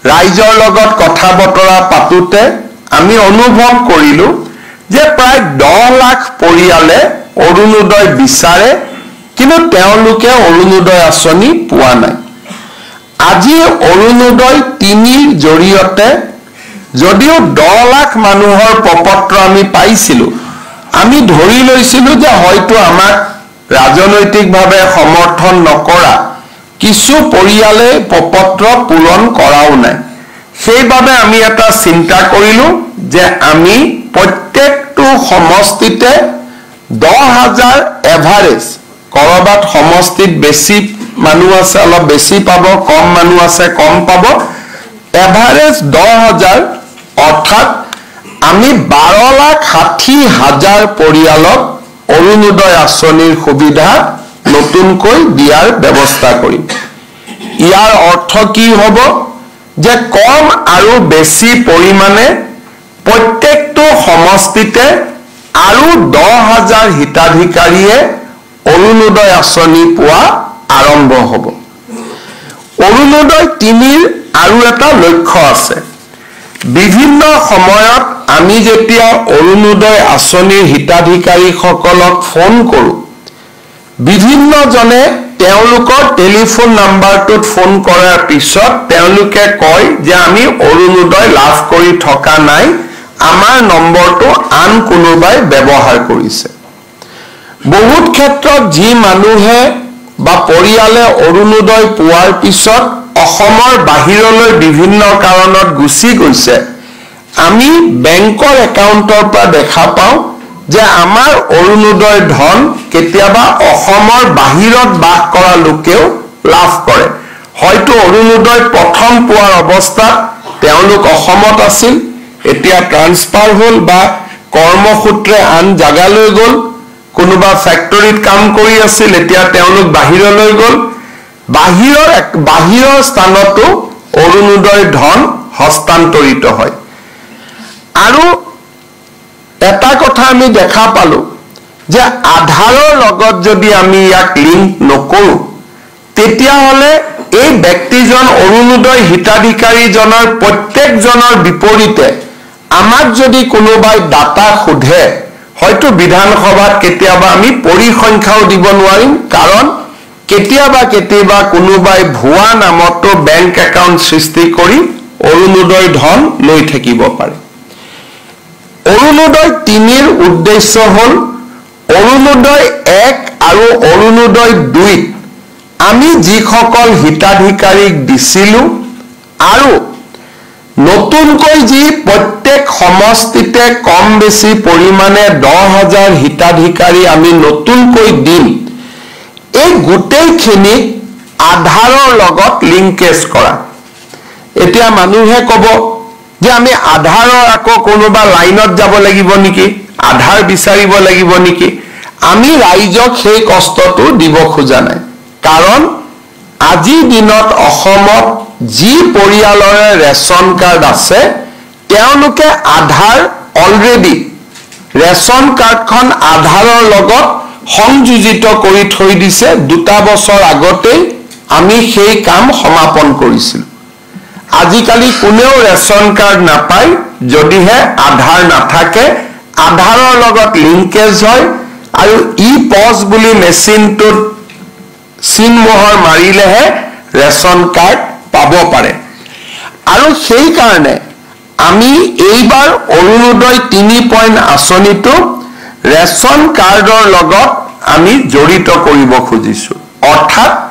ৰাইজৰ লগত কথা বতৰা পাতোতে আমি অনুভৱ কৰিলো যে প্ৰায় 10 লাখ পৰিয়ালে অৰুণোদয় বিচাৰে কিন্তু তেওঁলোকে অৰুণোদয় আঁচনি পোৱা নাই আজি অৰুণোদয় 3ৰ জৰিয়তে যদিও 10 লাখ মানুহৰ প্ৰপত্ৰ আমি পাইছিলো আমি ধৰি লৈছিলো যে হয়তো আমাক ৰাজনৈতিকভাৱে সমৰ্থন নকৰা কিছু পৰিয়ালে প্ৰপত্ৰ পূৰণ কৰাও নাই সেইবাবে আমি এটা চিন্তা কৰিলো যে আমি প্ৰত্যেকটো সমষ্টিতে 10,000 এভাৰেজ কৰবাত সমষ্টিত বেছি মানুহ আছে অলপ বেছি পাব কম মানুহ আছে কম পাব এভাৰেজ 10,000 অৰ্থাৎ আমি 12,60,000 পৰিয়ালক অৰুণোদয় আঁচনিৰ সুবিধা নতুনকৈ দিয়াৰ ব্যৱস্থা কৰিম ইয়াৰ অৰ্থ কি হ'ব যে কম আৰু বেছি পৰিমাণে প্ৰত্যেকটো সমষ্টিতে আৰু 10,000 হিতাধিকাৰীয়ে অৰুণোদয় আঁচনি পোৱা আৰম্ভ হ'ব অৰুণোদয় 3ৰ আৰু এটা লক্ষ্য আছে বিভিন্ন সময়ত আমি যেতিয়া অৰুণোদয় আঁচনিৰ হিতাধিকাৰীসকলক ফোন কৰোঁ বিভিন্ন জনে তেওঁলোকৰ টেলিফোন নাম্বাৰটোত ফোন কৰাৰ পিছত তেওঁলোকে কয় যে আমি অৰুণোদয় লাভ কৰি থকা নাই আমাৰ নম্বৰটো আন কোনোবাই ব্যৱহাৰ কৰিছে বহুত ক্ষেত্ৰত যি মানুহে বা পৰিয়ালে অৰুণোদয় পোৱাৰ পিছত অসমৰ বাহিৰলৈ বিভিন্ন কাৰণত গুচি গৈছে আমি বেংকৰ একাউণ্টৰ পৰা দেখা পাওঁ যে আমাৰ অৰুণোদয় ধন কেতিয়াবা অসমৰ বাহিৰত বাস কৰা লোকেও লাভ কৰে হয়তো অৰুণোদয় প্ৰথম পোৱাৰ অৱস্থাত তেওঁলোক অসমত আছিল এতিয়া ট্ৰান্সফাৰ হ'ল বা কৰ্মসূত্ৰে আন জাগালৈ গ'ল কোনোবা ফ্যাক্টৰীত কাম কৰি আছিল এতিয়া তেওঁলোক বাহিৰলৈ গ'ল বাহিৰৰ স্থানতো অৰুণোদয় ধন হস্তান্তৰিত হয় আৰু এটা কথা আমি দেখা পালো যে আধাৰৰ লগত যদি আমি ইয়াক লিংক নকৰো তেতিয়া হলে এই ব্যক্তিজন অৰুণোদয় হিতাধিকাৰীজনৰ প্ৰত্যেকজনৰ বিপৰীতে আমাক যদি কোনোবাই ডাটা খুধে হয়তো বিধানসভাত কেতিয়াবা আমি পৰিসংখ্যাও দিব নোৱাৰিম কাৰণ কেতিয়াবা কোনোবাই ভুৱা নামতো বেংক একাউণ্ট সৃষ্টি কৰি অৰুণোদয় ধন লৈ থাকিব পাৰে অৰুণোদয় 3ৰ উদ্দেশ্য হ'ল অৰুণোদয় 1 আৰু অৰুণোদয় 2 আমি যিসকল হিতাধিকাৰীক দিছিলো আৰু নতুনকৈ যি প্ৰত্যেক সমষ্টিতে কম বেছি পৰিমাণে 10,000 হিতাধিকাৰী আমি নতুনকৈ দিম এই গোটেইখিনি আধাৰৰ লগত লিংকেজ কৰা এতিয়া মানুহে ক'ব যে আমি আধাৰৰ আকৌ কোনোবা লাইনত যাব লাগিব নেকি আধাৰ বিচাৰিব লাগিব নেকি আমি ৰাইজক সেই কষ্টটো দিব খোজা নাই কাৰণ আজি দিনত অসমত যি পৰিয়ালৰে ৰেচন কাৰ্ড আছে তেওঁলোকে আধাৰ অলৰেডি ৰেচন কাৰ্ডখন আধাৰৰ লগত সংযোজিত কৰি থৈ দিছে 2 বছৰ আগতে আমি সেই কাম সমাপন কৰিছিল আজিকালি কোনেও ৰেচন কাৰ্ড নাপায় যদিহে আধাৰ নাথাকে আধাৰৰ লগত লিংকেজ হয় আৰু ই পজ বুলি মেচিনটোত চিন মোহৰ মাৰিলেহে ৰেচন কাৰ্ড পাব পাৰে আৰু সেই কাৰণে আমি এইবাৰ অৰুণোদয় 3 পইণ্ট আঁচনিটো ৰেচন কাৰ্ডৰ লগত আমি জড়িত কৰিব খুজিছো অৰ্থাৎ